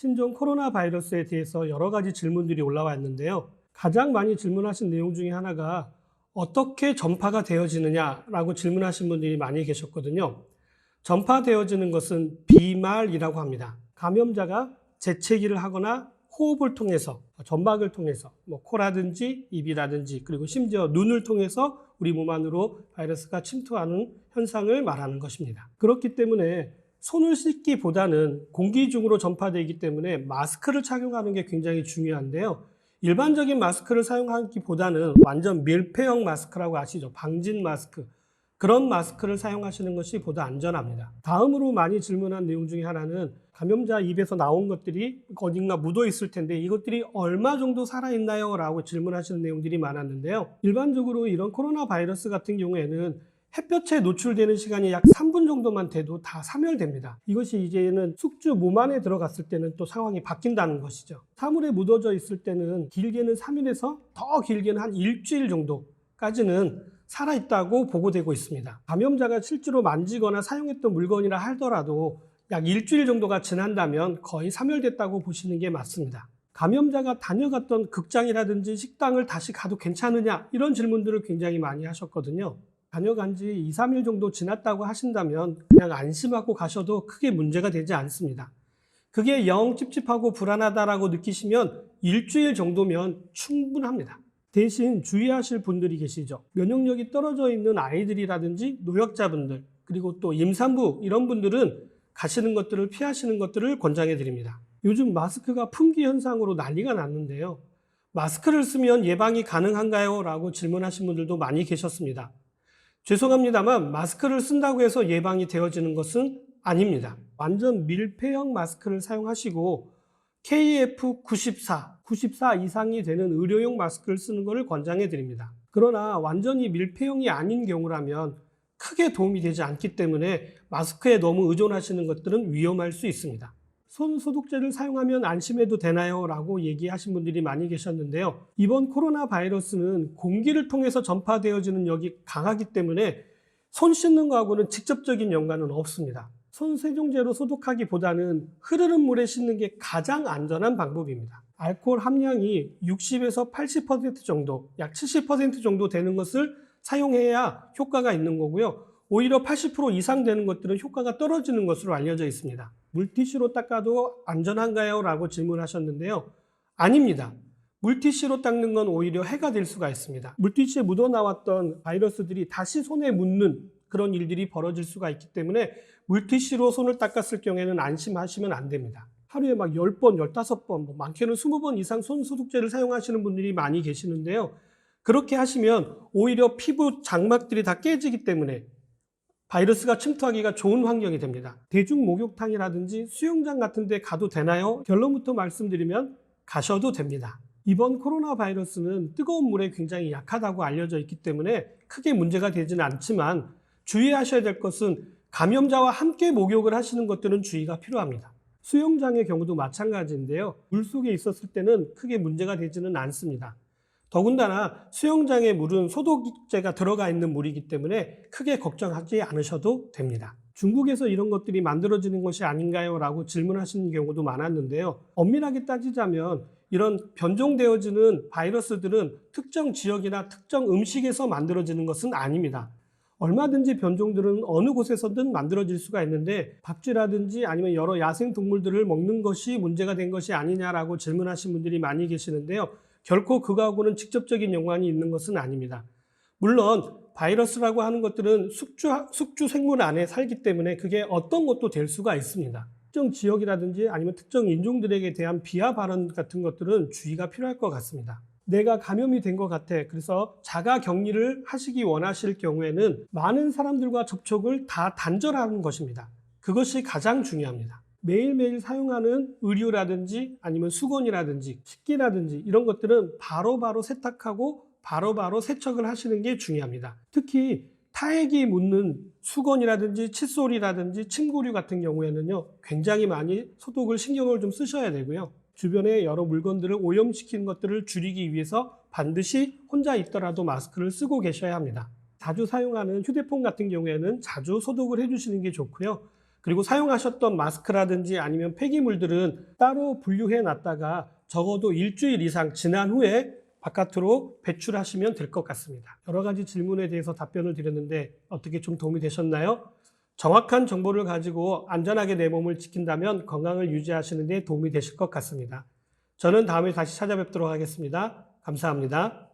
신종 코로나 바이러스에 대해서 여러 가지 질문들이 올라왔는데요. 가장 많이 질문하신 내용 중에 하나가 어떻게 전파가 되어지느냐라고 질문하신 분들이 많이 계셨거든요. 전파되어지는 것은 비말이라고 합니다. 감염자가 재채기를 하거나 호흡을 통해서, 점막을 통해서, 코라든지 입이라든지 그리고 심지어 눈을 통해서 우리 몸 안으로 바이러스가 침투하는 현상을 말하는 것입니다. 그렇기 때문에 손을 씻기보다는 공기 중으로 전파되기 때문에 마스크를 착용하는 게 굉장히 중요한데요. 일반적인 마스크를 사용하기보다는 완전 밀폐형 마스크라고 아시죠? 방진 마스크. 그런 마스크를 사용하시는 것이 보다 안전합니다. 다음으로 많이 질문한 내용 중에 하나는 감염자 입에서 나온 것들이 어딘가 묻어 있을 텐데 이것들이 얼마 정도 살아있나요? 라고 질문하시는 내용들이 많았는데요. 일반적으로 이런 코로나 바이러스 같은 경우에는 햇볕에 노출되는 시간이 약 3분 정도만 돼도 다 사멸됩니다. 이것이 이제는 숙주 몸 안에 들어갔을 때는 또 상황이 바뀐다는 것이죠. 사물에 묻어져 있을 때는 길게는 3일에서 더 길게는 한 일주일 정도까지는 살아있다고 보고되고 있습니다. 감염자가 실제로 만지거나 사용했던 물건이라 하더라도 약 일주일 정도가 지난다면 거의 사멸됐다고 보시는 게 맞습니다. 감염자가 다녀갔던 극장이라든지 식당을 다시 가도 괜찮으냐? 이런 질문들을 굉장히 많이 하셨거든요. 다녀간 지 2, 3일 정도 지났다고 하신다면 그냥 안심하고 가셔도 크게 문제가 되지 않습니다. 그게 영 찝찝하고 불안하다라고 느끼시면 일주일 정도면 충분합니다. 대신 주의하실 분들이 계시죠. 면역력이 떨어져 있는 아이들이라든지 노약자분들 그리고 또 임산부 이런 분들은 가시는 것들을 피하시는 것들을 권장해 드립니다. 요즘 마스크가 품귀 현상으로 난리가 났는데요. 마스크를 쓰면 예방이 가능한가요? 라고 질문하신 분들도 많이 계셨습니다. 죄송합니다만 마스크를 쓴다고 해서 예방이 되어지는 것은 아닙니다. 완전 밀폐형 마스크를 사용하시고 KF94, 94 이상이 되는 의료용 마스크를 쓰는 것을 권장해 드립니다. 그러나 완전히 밀폐형이 아닌 경우라면 크게 도움이 되지 않기 때문에 마스크에 너무 의존하시는 것들은 위험할 수 있습니다. 손 소독제를 사용하면 안심해도 되나요? 라고 얘기하신 분들이 많이 계셨는데요. 이번 코로나 바이러스는 공기를 통해서 전파되어지는 역이 강하기 때문에 손 씻는 거하고는 직접적인 연관은 없습니다. 손 세정제로 소독하기보다는 흐르는 물에 씻는 게 가장 안전한 방법입니다. 알코올 함량이 60에서 80% 정도, 약 70% 정도 되는 것을 사용해야 효과가 있는 거고요. 오히려 80% 이상 되는 것들은 효과가 떨어지는 것으로 알려져 있습니다. 물티슈로 닦아도 안전한가요? 라고 질문하셨는데요. 아닙니다. 물티슈로 닦는 건 오히려 해가 될 수가 있습니다. 물티슈에 묻어나왔던 바이러스들이 다시 손에 묻는 그런 일들이 벌어질 수가 있기 때문에 물티슈로 손을 닦았을 경우에는 안심하시면 안 됩니다. 하루에 막 10번, 15번, 많게는 20번 이상 손 소독제를 사용하시는 분들이 많이 계시는데요. 그렇게 하시면 오히려 피부 장막들이 다 깨지기 때문에 바이러스가 침투하기가 좋은 환경이 됩니다. 대중 목욕탕이라든지 수영장 같은 데 가도 되나요? 결론부터 말씀드리면 가셔도 됩니다. 이번 코로나 바이러스는 뜨거운 물에 굉장히 약하다고 알려져 있기 때문에 크게 문제가 되지는 않지만 주의하셔야 될 것은 감염자와 함께 목욕을 하시는 것들은 주의가 필요합니다. 수영장의 경우도 마찬가지인데요. 물속에 있었을 때는 크게 문제가 되지는 않습니다. 더군다나 수영장의 물은 소독제가 들어가 있는 물이기 때문에 크게 걱정하지 않으셔도 됩니다. 중국에서 이런 것들이 만들어지는 것이 아닌가요? 라고 질문하시는 경우도 많았는데요. 엄밀하게 따지자면 이런 변종되어지는 바이러스들은 특정 지역이나 특정 음식에서 만들어지는 것은 아닙니다. 얼마든지 변종들은 어느 곳에서든 만들어질 수가 있는데 박쥐라든지 아니면 여러 야생 동물들을 먹는 것이 문제가 된 것이 아니냐라고 질문하신 분들이 많이 계시는데요. 결코 그거하고는 직접적인 연관이 있는 것은 아닙니다. 물론 바이러스라고 하는 것들은 숙주 생물 안에 살기 때문에 그게 어떤 것도 될 수가 있습니다. 특정 지역이라든지 아니면 특정 인종들에게 대한 비하 발언 같은 것들은 주의가 필요할 것 같습니다. 내가 감염이 된 것 같아. 그래서 자가 격리를 하시기 원하실 경우에는 많은 사람들과 접촉을 다 단절하는 것입니다. 그것이 가장 중요합니다. 매일매일 사용하는 의류라든지 아니면 수건이라든지 식기라든지 이런 것들은 바로바로 세탁하고 바로바로 세척을 하시는 게 중요합니다. 특히 타액이 묻는 수건이라든지 칫솔이라든지 침구류 같은 경우에는요, 굉장히 많이 소독을 신경을 좀 쓰셔야 되고요. 주변에 여러 물건들을 오염시키는 것들을 줄이기 위해서 반드시 혼자 있더라도 마스크를 쓰고 계셔야 합니다. 자주 사용하는 휴대폰 같은 경우에는 자주 소독을 해주시는 게 좋고요. 그리고 사용하셨던 마스크라든지 아니면 폐기물들은 따로 분류해 놨다가 적어도 일주일 이상 지난 후에 바깥으로 배출하시면 될 것 같습니다. 여러 가지 질문에 대해서 답변을 드렸는데 어떻게 좀 도움이 되셨나요? 정확한 정보를 가지고 안전하게 내 몸을 지킨다면 건강을 유지하시는 데 도움이 되실 것 같습니다. 저는 다음에 다시 찾아뵙도록 하겠습니다. 감사합니다.